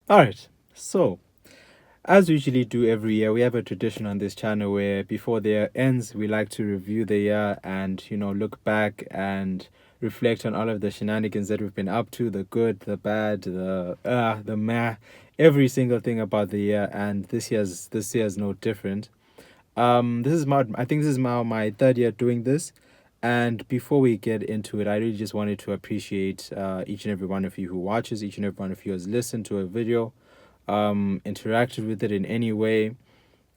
All right. So, as we usually do every year, we have a tradition on this channel where before the year ends, we like to review the year and, look back and reflect on all of the shenanigans that we've been up to, the good, the bad, the meh, every single thing about the year. And this year's no different. I think this is my third year doing this. And before we get into it, I really just wanted to appreciate each and every one of you who watches, each and every one of you who has listened to a video, interacted with it in any way.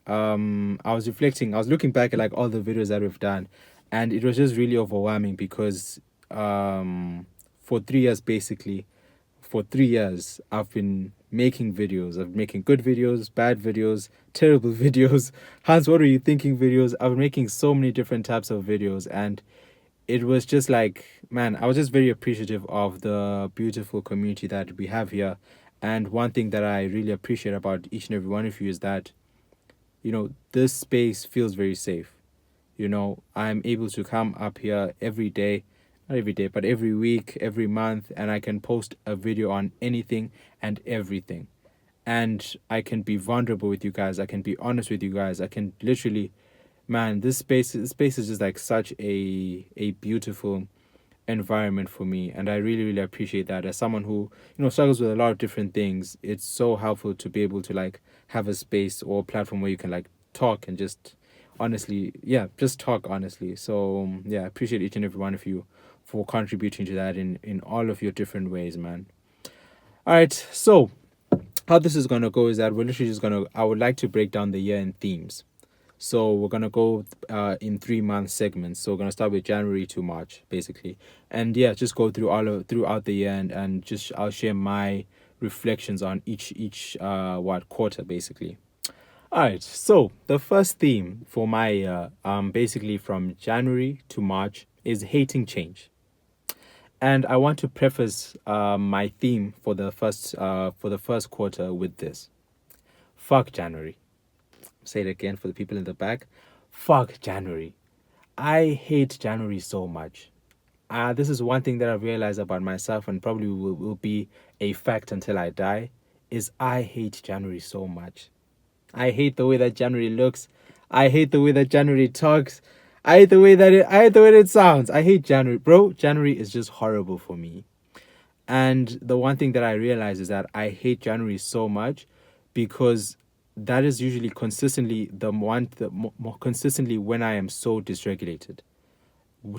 I was reflecting, I was looking back at like all the videos that we've done, and it was just really overwhelming because for 3 years basically, for 3 years, I've been making videos. I've been making good videos, bad videos, terrible videos. Hans, what are you thinking videos? I've been making so many different types of videos, and it was just like, man, I was just very appreciative of the beautiful community that we have here. And one thing that I really appreciate about each and every one of you is that, this space feels very safe. I'm able to come up here every day, not every day, but every week, every month, and I can post a video on anything and everything. And I can be vulnerable with you guys. I can be honest with you guys. I can literally, man, this space is just like such a beautiful environment for me, and I really really appreciate that. As someone who struggles with a lot of different things, it's so helpful to be able to like have a space or platform where you can like talk and just honestly, yeah, just talk honestly. So yeah, I appreciate each and every one of you for contributing to that in all of your different ways, man. All right, so how this is gonna go is that we're literally just gonna I would like to break down the year in themes. So we're gonna go in 3 month segments. So we're gonna start with January to March, basically, and yeah, just go through all of throughout the year, and just I'll share my reflections on each what quarter, basically. All right. So the first theme for my basically from January to March is hating change, and I want to preface my theme for the first quarter with this: fuck January. Say it again for the people in the back. Fuck January. I hate January so much. This is one thing that I've realized about myself, and probably will be a fact until I die, is I hate January so much. I hate the way that January looks. I hate the way that January talks. I hate the way that it sounds. I hate January. Bro, January is just horrible for me. And the one thing that I realize is that I hate January so much because that is usually consistently more consistently when I am so dysregulated.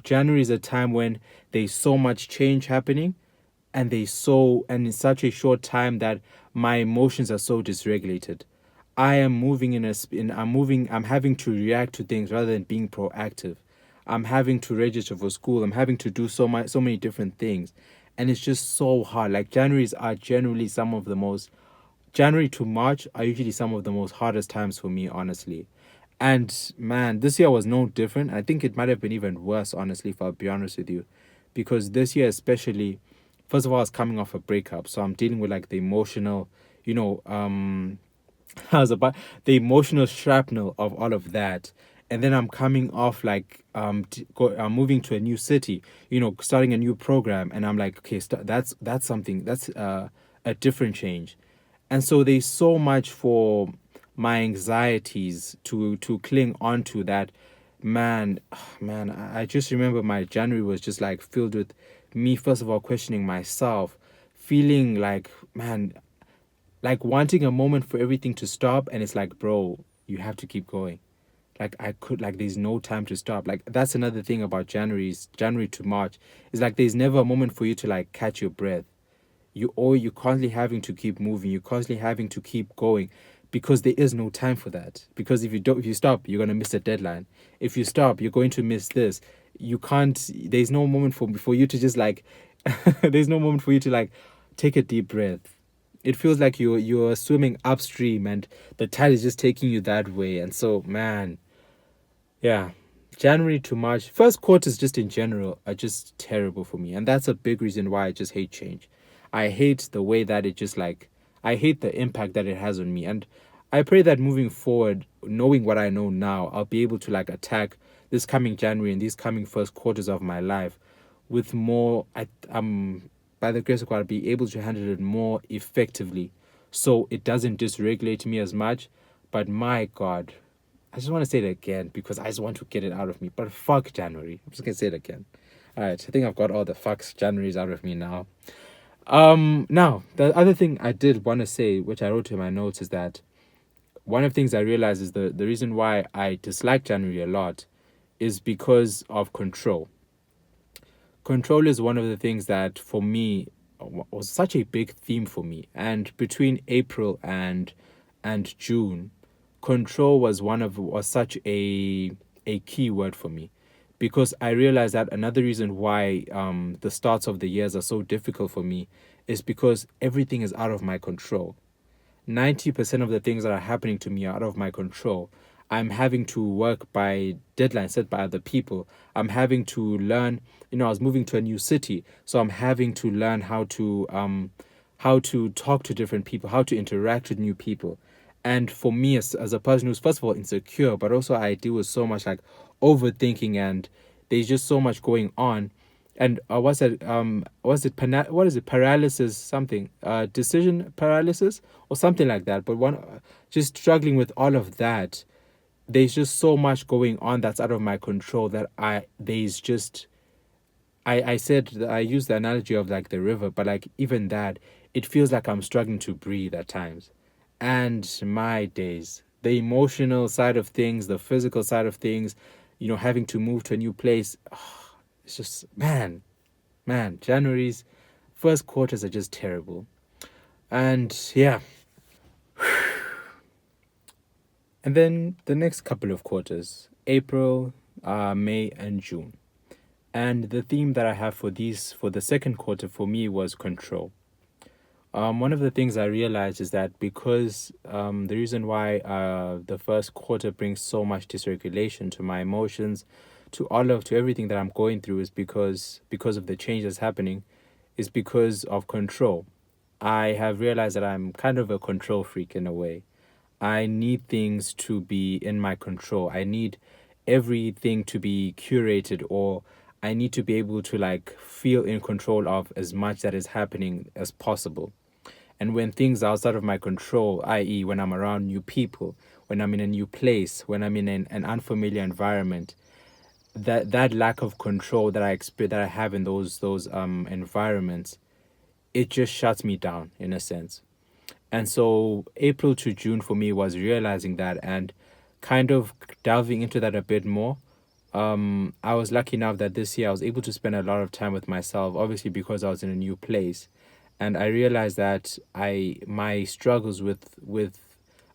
January is a time when there's so much change happening, and in such a short time that my emotions are so dysregulated. I am moving I'm having to react to things rather than being proactive. I'm having to register for school. I'm having to do so many different things. And it's just so hard. Like January to March are usually some of the most hardest times for me, honestly. And man, this year was no different. I think it might have been even worse, honestly, if I'll be honest with you. Because this year, especially, first of all, I was coming off a breakup. So I'm dealing with like the emotional, you know, how's about the emotional shrapnel of all of that. And then I'm coming off like I'm moving to a new city, starting a new program, and I'm like, okay, that's something that's a different change. And so there's so much for my anxieties to cling on to that. Man, man, I just remember my January was just like filled with me, first of all, questioning myself, feeling like, man, like wanting a moment for everything to stop, and it's like, bro, you have to keep going. Like there's no time to stop. Like that's another thing about January to March, is like there's never a moment for you to like catch your breath. You're constantly having to keep moving, you're constantly having to keep going, because there is no time for that. Because if you stop, you're going to miss a deadline. If you stop, you're going to miss this. You can't There's no moment for you to just like there's no moment for you to like take a deep breath. It feels like you're swimming upstream, and the tide is just taking you that way. And so, man, yeah, January to March, first quarters just in general are just terrible for me. And that's a big reason why I just hate change. I hate the way that it just like, I hate the impact that it has on me. And I pray that moving forward, knowing what I know now, I'll be able to like attack this coming January and these coming first quarters of my life with more, by the grace of God, I'll be able to handle it more effectively, so it doesn't dysregulate me as much. But my God, I just want to say it again because I just want to get it out of me. But fuck January. I'm just gonna say it again. All right, I think I've got all the fucks January's out of me now. Now the other thing I did want to say, which I wrote in my notes, is that one of the things I realized is the reason why I dislike January a lot is because of control. Control is one of the things that for me was such a big theme for me. And between April and June, control was such a key word for me, because I realized that another reason why the starts of the years are so difficult for me is because everything is out of my control. 90% of the things that are happening to me are out of my control. I'm having to work by deadlines set by other people. I'm having to learn, I was moving to a new city, so I'm having to learn how to talk to different people, how to interact with new people. And for me, as a person who's first of all insecure, but also I deal with so much like overthinking, and there's just so much going on. And what is it, paralysis, something, decision paralysis or something like that. But one, just struggling with all of that. There's just so much going on that's out of my control that there's just I said that I used the analogy of like the river, but like even that, it feels like I'm struggling to breathe at times. And my days, the emotional side of things, the physical side of things, having to move to a new place, it's just, man, January's first quarters are just terrible. And yeah. And then the next couple of quarters, April, May, and June. And the theme that I have for the second quarter for me was control. One of the things I realized is that because the reason why the first quarter brings so much dysregulation to my emotions, to everything that I'm going through, is because of the change that's happening, is because of control. I have realized that I'm kind of a control freak in a way. I need things to be in my control. I need everything to be curated, or I need to be able to like feel in control of as much that is happening as possible. And when things are outside of my control, i.e., when I'm around new people, when I'm in a new place, when I'm in an unfamiliar environment, that lack of control that I have in those environments, it just shuts me down in a sense. And so April to June for me was realizing that and kind of delving into that a bit more. I was lucky enough that this year I was able to spend a lot of time with myself, obviously because I was in a new place. And I realized that my struggles with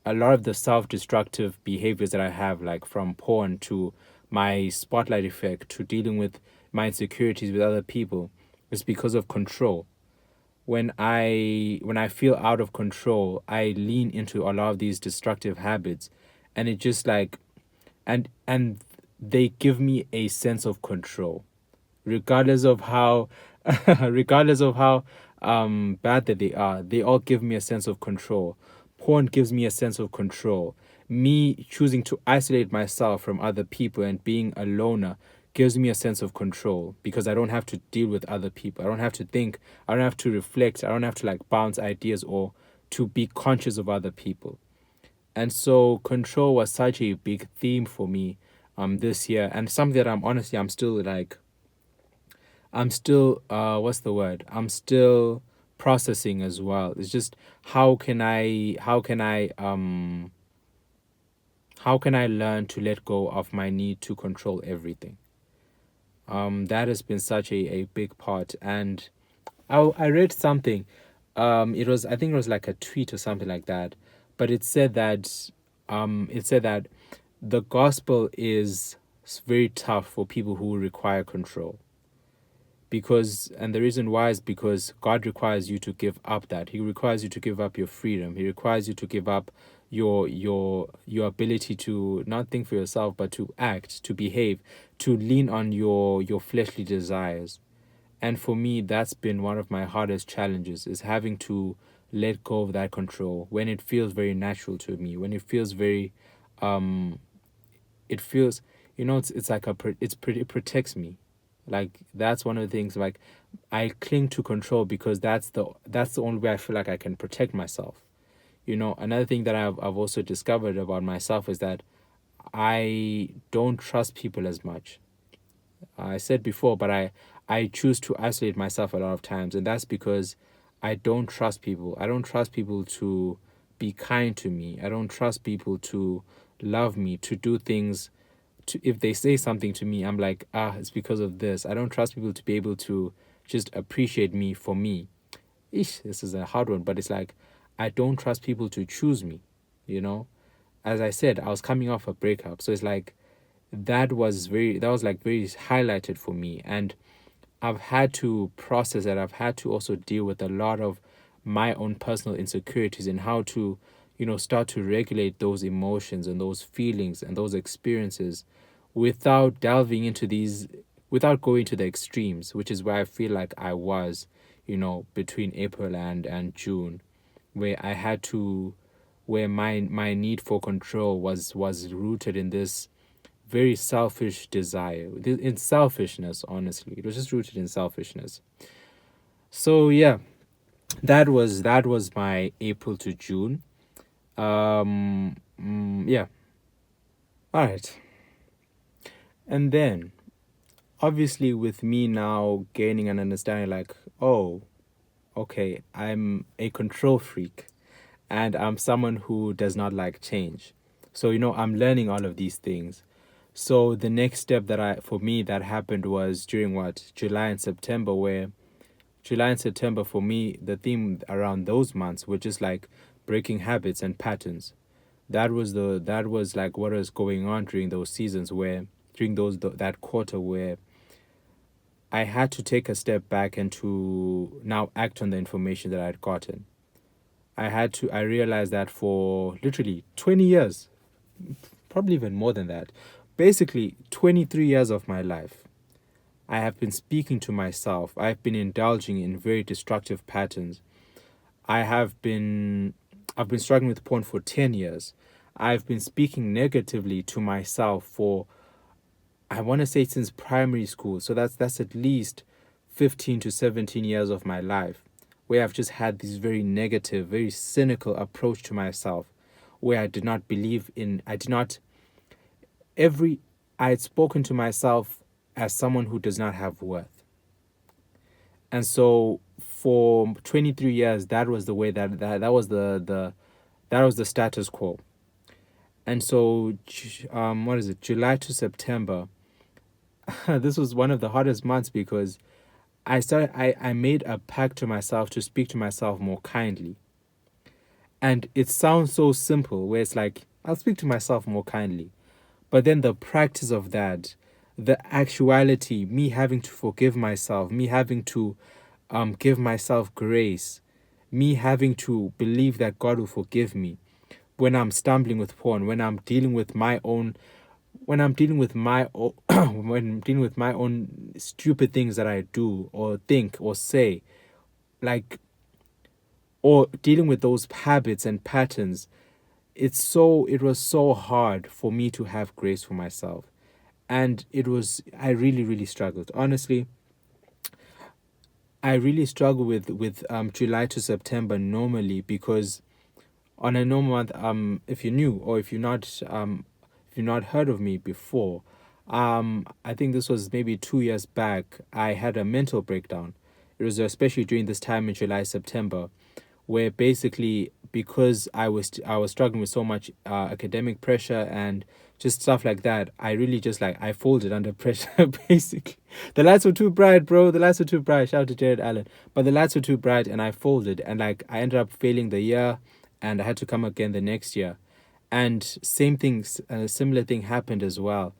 a lot of the self-destructive behaviors that I have, like from porn to my spotlight effect to dealing with my insecurities with other people, is because of control. When I feel out of control, I lean into a lot of these destructive habits, and it just like and they give me a sense of control, regardless of how regardless of how bad that they are. They all give me a sense of control. Porn gives me a sense of control. Me choosing to isolate myself from other people and being a loner gives me a sense of control, because I don't have to deal with other people. I don't have to think. I don't have to reflect. I don't have to like bounce ideas or to be conscious of other people. And so control was such a big theme for me this year, and something that I'm still like what's the word? I'm still processing as well. It's just how can I learn to let go of my need to control everything? That has been such a big part. And I read something. I think it was like a tweet or something like that. But it said that the gospel is very tough for people who require control, and the reason why is because God requires you to give up that. He requires you to give up your freedom. He requires you to give up your ability to not think for yourself, but to act, to behave, to lean on your fleshly desires. And for me, that's been one of my hardest challenges, is having to let go of that control when it feels very natural to me, when it feels very it feels, it's like it protects me. Like that's one of the things, like I cling to control because that's the only way I feel like I can protect myself. Another thing that I've also discovered about myself is that I don't trust people as much. I said before, but I choose to isolate myself a lot of times, and that's because I don't trust people. I don't trust people to be kind to me. I don't trust people to love me, to do things. If they say something to me, I'm like, it's because of this. I don't trust people to be able to just appreciate me for me. This is a hard one, but it's like I don't trust people to choose me. You know, as I said, I was coming off a breakup, so it's like that was like very highlighted for me, and I've had to process that. I've had to also deal with a lot of my own personal insecurities and how to start to regulate those emotions and those feelings and those experiences without delving into these, without going to the extremes, which is where I feel like I was between April and June, where I had to, where my need for control was rooted in this very selfish desire, in selfishness. Honestly, it was just rooted in selfishness. So yeah, that was my April to June. Yeah. All right. And then obviously with me now gaining an understanding, like, oh, okay, I'm a control freak and I'm someone who does not like change. So I'm learning all of these things. So the next step for me that happened was during July and September, where July and September for me, the theme around those months were just like breaking habits and patterns. That was like what was going on during those seasons, where during that quarter where I had to take a step back and to now act on the information that I had gotten. I realized that for literally 20 years, probably even more than that, basically 23 years of my life, I have been speaking to myself. I've been indulging in very destructive patterns. I have been I've been struggling with porn for 10 years. I've been speaking negatively to myself for, I want to say, since primary school. So that's at least 15 to 17 years of my life where I've just had this very negative, very cynical approach to myself, where I did not believe in, I did not, every, I had spoken to myself as someone who does not have worth. And so for 23 years, that was the way that was that was the status quo. And so, what is it, July to September, this was one of the hardest months because I made a pact to myself to speak to myself more kindly. And it sounds so simple, where it's like, I'll speak to myself more kindly. But then the practice of that, the actuality, me having to forgive myself, me having to give myself grace, me having to believe that God will forgive me when I'm stumbling with porn, when I'm dealing with my own, when I'm dealing with my own, when I'm dealing with my own stupid things that I do or think or say, like, or dealing with those habits and patterns, it was so hard for me to have grace for myself. And I really, really struggled. Honestly, I really struggle with July to September normally, because on a normal month, if you're new or if you've not heard of me before, I think this was maybe 2 years back. I had a mental breakdown. It was especially during this time in July, September, where basically, because I was struggling with so much academic pressure and just stuff like that, I really just, like, I folded under pressure. Basically, the lights were too bright, bro. The lights were too bright. Shout out to Jared Allen. But the lights were too bright, and I folded, and like I ended up failing the year, and I had to come again the next year. And same things, a similar thing happened as well,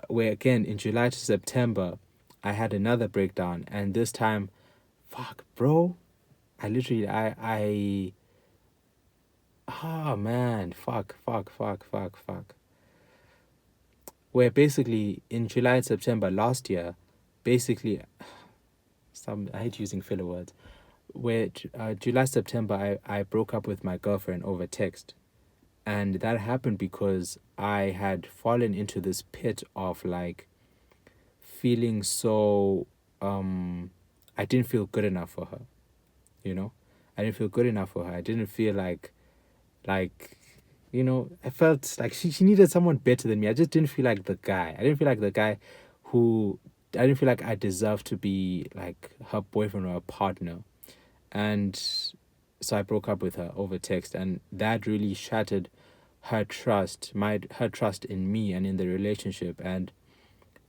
where again in July to September, I had another breakdown, and this time, fuck, bro, I literally, oh man, fuck. Where basically in July and September last year, basically, I hate using filler words. Where July, September, I broke up with my girlfriend over text. And that happened because I had fallen into this pit of, like, feeling so, I didn't feel good enough for her, you know? I didn't feel good enough for her. I didn't feel like Like, I felt like she needed someone better than me. I just didn't feel like the guy. I didn't feel like the guy who I didn't feel like I deserved to be like her boyfriend or a partner. And so I broke up with her over text, and that really shattered her trust in me and in the relationship. And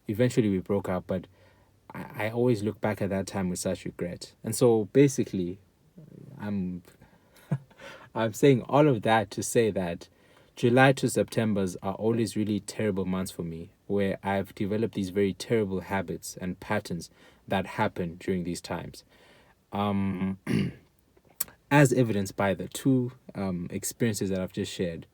eventually we broke up, but I always look back at that time with such regret. And so basically, I'm I'm saying all of that to say that July to Septembers are always really terrible months for me, where I've developed these very terrible habits and patterns that happen during these times. Um, as evidenced by the two experiences that I've just shared.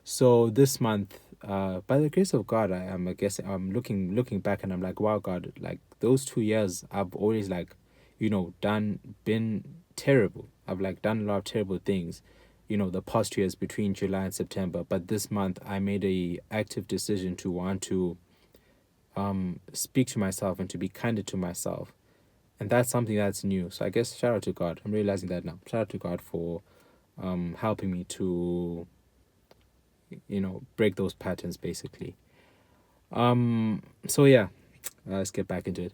So this month, by the grace of God, I guess I'm looking back and I'm like, wow, God, like those 2 years, I've always like, been terrible. I've like done a lot of terrible things, the past 2 years between July and September. But this month, I made a active decision to want to speak to myself and to be kinder to myself, and that's something that's new. So I guess shout out to God. I'm realizing that now. Shout out to God for helping me to break those patterns basically. So yeah, let's get back into it.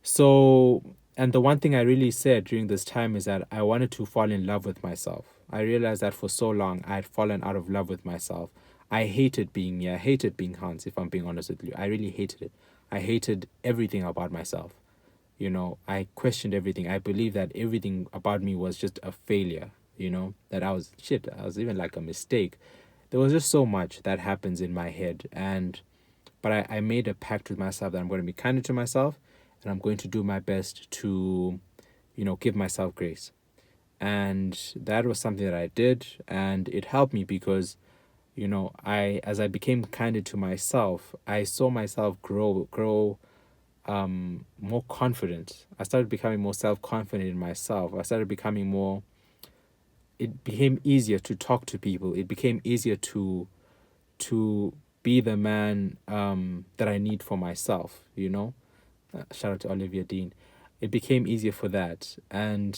So, and the one thing I really said during this time is that I wanted to fall in love with myself. I realized that for so long I had fallen out of love with myself. I hated being me. I hated being Hans, if I'm being honest with you. I really hated it. I hated everything about myself. I questioned everything. I believed that everything about me was just a failure, that I was shit. I was even like a mistake. There was just so much that happens in my head. But I made a pact with myself that I'm going to be kinder to myself, and I'm going to do my best to, give myself grace. And that was something that I did, and it helped me because, as I became kinder to myself, I saw myself grow more confident. I started becoming more self-confident in myself. I started becoming more, it became easier to talk to people. It became easier to be the man that I need for myself. Shout out to Olivia Dean. It became easier for that. And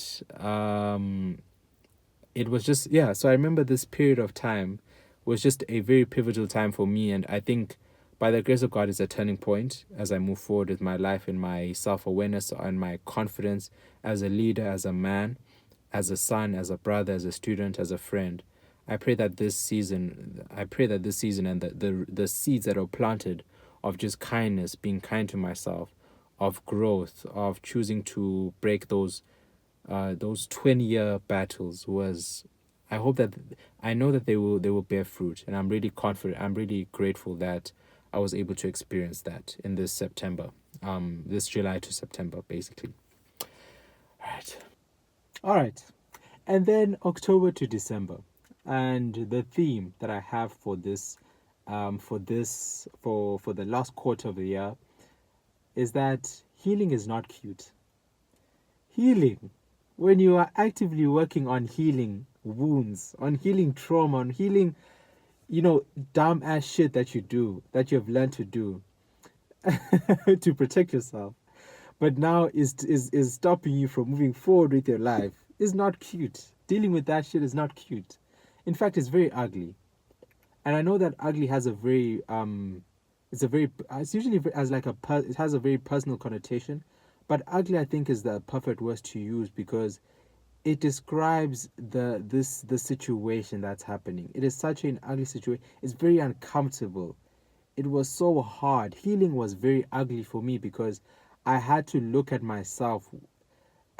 it was just, yeah, so I remember this period of time was just a very pivotal time for me, and I think by the grace of God is a turning point as I move forward with my life and my self-awareness and my confidence as a leader, as a man, as a son, as a brother, as a student, as a friend. I pray that this season and the seeds that are planted of just kindness, being kind to myself, of growth, of choosing to break those 20-year battles was, I hope that, I know that they will bear fruit, and I'm really confident, I'm really grateful that I was able to experience that in this September, this July to September basically. All right, and then October to December, and the theme that I have for this for the last quarter of the year is that healing is not cute. Healing, when you are actively working on healing wounds, on healing trauma, on healing, dumb ass shit that you do, that you've learned to do to protect yourself, but now is stopping you from moving forward with your life, is not cute. Dealing with that shit is not cute. In fact, it's very ugly. And I know that ugly has a very it's usually as like it has a very personal connotation, but ugly I think is the perfect word to use because it describes the situation that's happening. It is such an ugly situation. It's very uncomfortable. It was so hard. Healing was very ugly for me because I had to look at myself,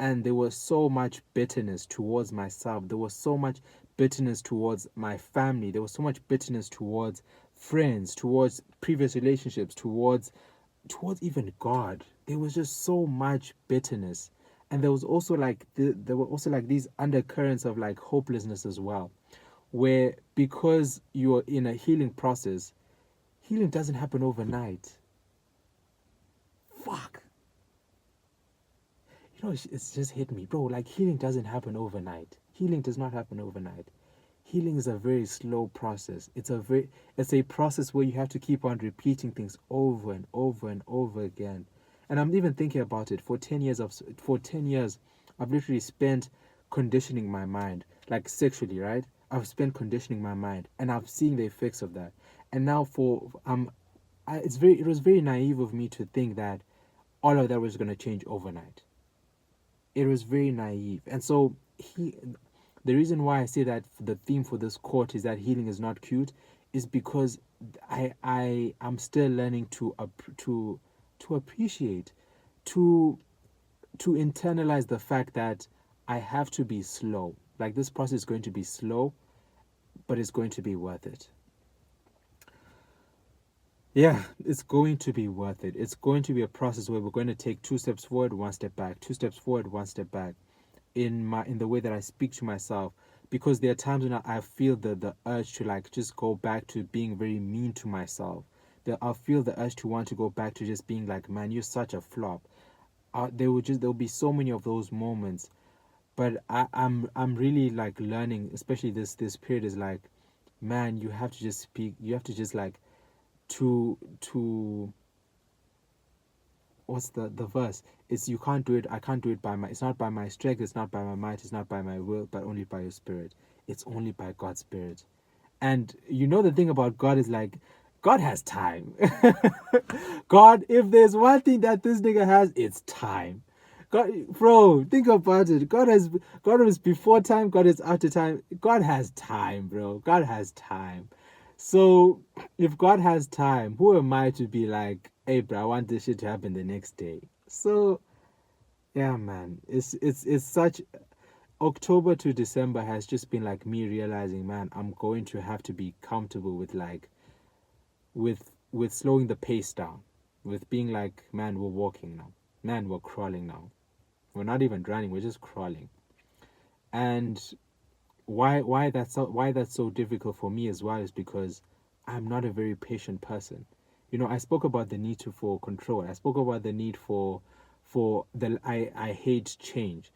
and there was so much bitterness towards myself. There was so much bitterness towards my family. There was so much bitterness towards friends, towards previous relationships, towards even God. There was just so much bitterness. And there was also like there were also like these undercurrents of like hopelessness as well, where because you're in a healing process, healing doesn't happen overnight. Fuck. It's just hit me, bro. Like, healing doesn't happen overnight. Healing does not happen overnight. Healing is a very slow process. It's a process where you have to keep on repeating things over and over and over again. And I'm even thinking about it. For 10 years, I've literally spent conditioning my mind, like sexually, right? I've spent conditioning my mind, and I've seen the effects of that. And now it was very naive of me to think that all of that was going to change overnight. It was very naive. And so the reason why I say that the theme for this quote is that healing is not cute is because I'm still learning to appreciate, to internalize the fact that I have to be slow. Like, this process is going to be slow, but it's going to be worth it. Yeah, it's going to be worth it. It's going to be a process where we're going to take 2 steps forward, 1 step back, 2 steps forward, 1 step back in the way that I speak to myself, because there are times when I feel the urge to like just go back to being very mean to myself. I'll feel the urge to want to go back to just being like, man, you're such a flop. There'll be so many of those moments, but I'm really like learning, especially this period is like, man, you have to just speak. You have to just like to what's the verse? It's you can't do it. I can't do it by my. It's not by my strength. It's not by my might. It's not by my will, but only by your spirit. It's only by God's spirit. And you know the thing about God is like, God has time. God, if there's one thing that this nigga has, it's time. God, bro, think about it. God is before time. God is after time. God has time, bro. God has time. So if God has time, who am I to be like, hey, bro, I want this shit to happen the next day? So yeah, man, it's such. October to December has just been like me realizing, man, I'm going to have to be comfortable with like with slowing the pace down, with being like, man, we're walking now, man, we're crawling now, we're not even running, we're just crawling. And why that's so difficult for me as well is because I'm not a very patient person. You know, I spoke about the need for control. I spoke about the need for the I hate change.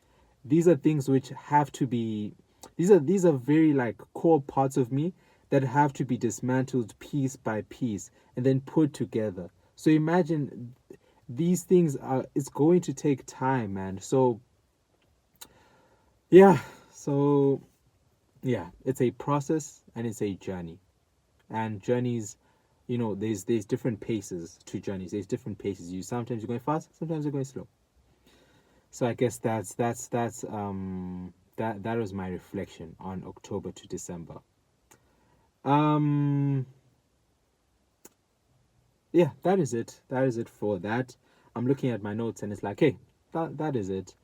These are things which have to be these are very like core parts of me that have to be dismantled piece by piece and then put together. So imagine these things are it's going to take time, man. So yeah, so yeah, it's a process and it's a journey. And journeys, you know, there's different paces to journeys. There's different paces. Sometimes you're going fast, sometimes you're going slow. So I guess that was my reflection on October to December. Yeah, that is it. That is it for that. I'm looking at my notes and it's like, hey, that is it.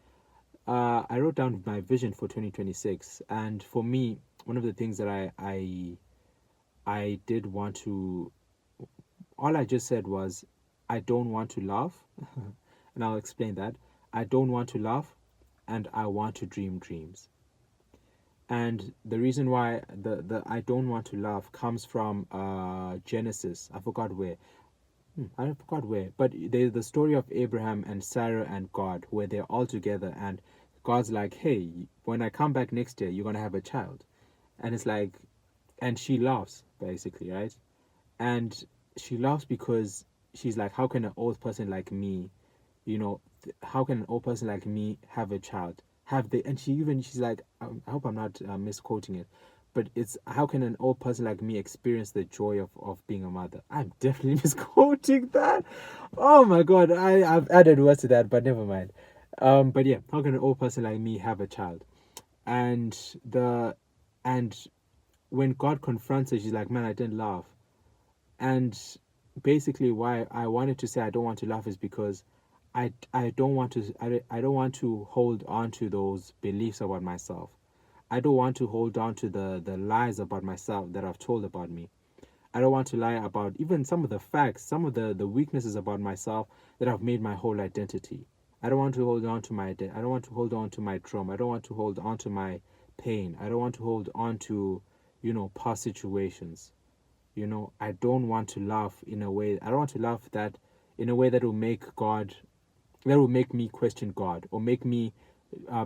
I wrote down my vision for 2026, and for me, one of the things that I did want to, all I just said was, I don't want to laugh, and I'll explain that. I don't want to laugh, and I want to dream dreams. And the reason why the I don't want to laugh comes from Genesis. I forgot where. I forgot where, but there's the story of Abraham and Sarah and God, where they're all together, and God's like, "Hey, when I come back next year, you're gonna have a child," and it's like, and she laughs basically, right? And she laughs because she's like, "How can an old person like me, you know, how can an old person like me have a child?" And she's like, I hope I'm not misquoting it, but it's, how can an old person like me experience the joy of being a mother? I'm definitely misquoting that. Oh my god, I've added words to that, but never mind. But yeah, how can an old person like me have a child? And and when God confronts her, she's like, man, I didn't laugh. And basically why I wanted to say I don't want to laugh is because I don't want to I don't want to hold on to those beliefs about myself. I don't want to hold on to the lies about myself that I've told about me. I don't want to lie about even some of the facts, some of the weaknesses about myself that have made my whole identity. I don't want to hold on to I don't want to hold on to my trauma. I don't want to hold on to my pain. I don't want to hold on to, past situations. I don't want to laugh in a way. I don't want to laugh that in a way that will make me question God, or make me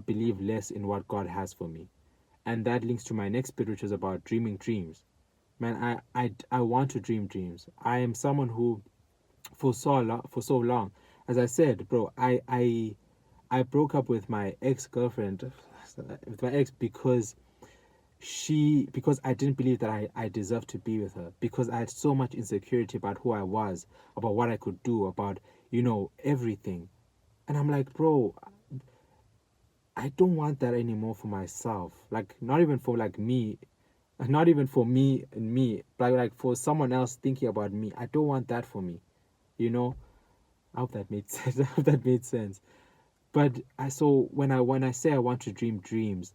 believe less in what God has for me. And that links to my next bit, which is about dreaming dreams. Man, I want to dream dreams. I am someone who, for so long, as I said, bro, I broke up with my ex-girlfriend, with my ex, because because I didn't believe that I deserved to be with her, because I had so much insecurity about who I was, about what I could do, about, everything. And I'm like, bro, I don't want that anymore for myself. Like, not even for like me, not even for me and me, but like for someone else thinking about me. I don't want that for me. You know? I hope that made sense. I hope that made sense. But when I say I want to dream dreams,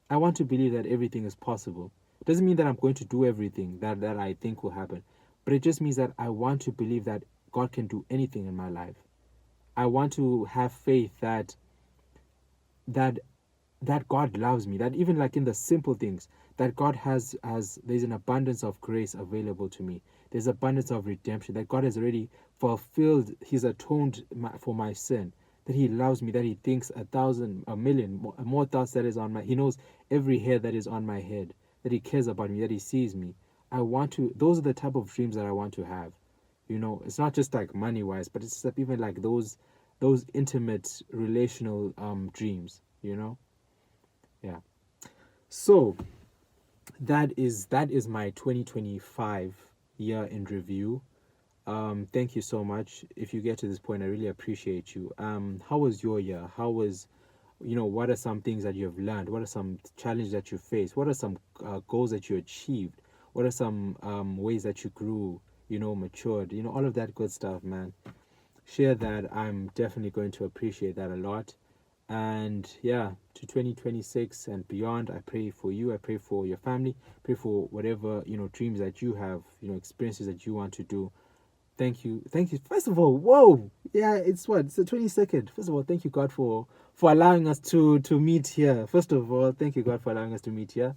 I want to believe that everything is possible. It doesn't mean that I'm going to do everything that I think will happen. But it just means that I want to believe that God can do anything in my life. I want to have faith that that God loves me, that even like in the simple things, that God has there's an abundance of grace available to me. There's abundance of redemption, that God has already fulfilled, He's atoned for my sin, that He loves me, that He thinks 1,000, a million, more thoughts that is on my, He knows every hair that is on my head, that He cares about me, that He sees me. Those are the type of dreams that I want to have. It's not just like money wise, but it's even like those intimate relational dreams. Yeah. So that is my 2025 year in review. Thank you so much. If you get to this point, I really appreciate you. How was your year? What are some things that you have learned? What are some challenges that you faced? What are some goals that you achieved? What are some ways that you grew, matured, all of that good stuff, man. Share that. I'm definitely going to appreciate that a lot. And yeah, to 2026 and beyond, I pray for you. I pray for your family. Pray for whatever, dreams that you have, experiences that you want to do. Thank you. Thank you. First of all, whoa. Yeah, it's the 22nd. First of all, thank you, God, for allowing us to meet here. First of all, thank you, God, for allowing us to meet here.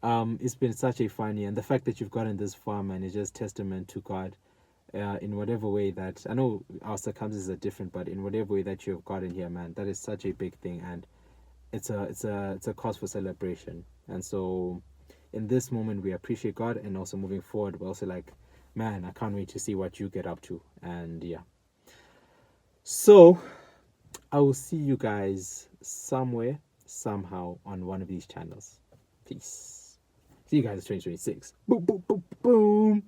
It's been such a fun year, and the fact that you've gotten this far, man, is just testament to God. In whatever way that, I know our circumstances are different, but in whatever way that you have gotten here, man, that is such a big thing, and it's a cause for celebration. And so, in this moment, we appreciate God, and also moving forward, we're also like, man, I can't wait to see what you get up to. And yeah, so I will see you guys somewhere, somehow, on one of these channels. Peace. See you guys in 2026. Boom, boom, boom, boom.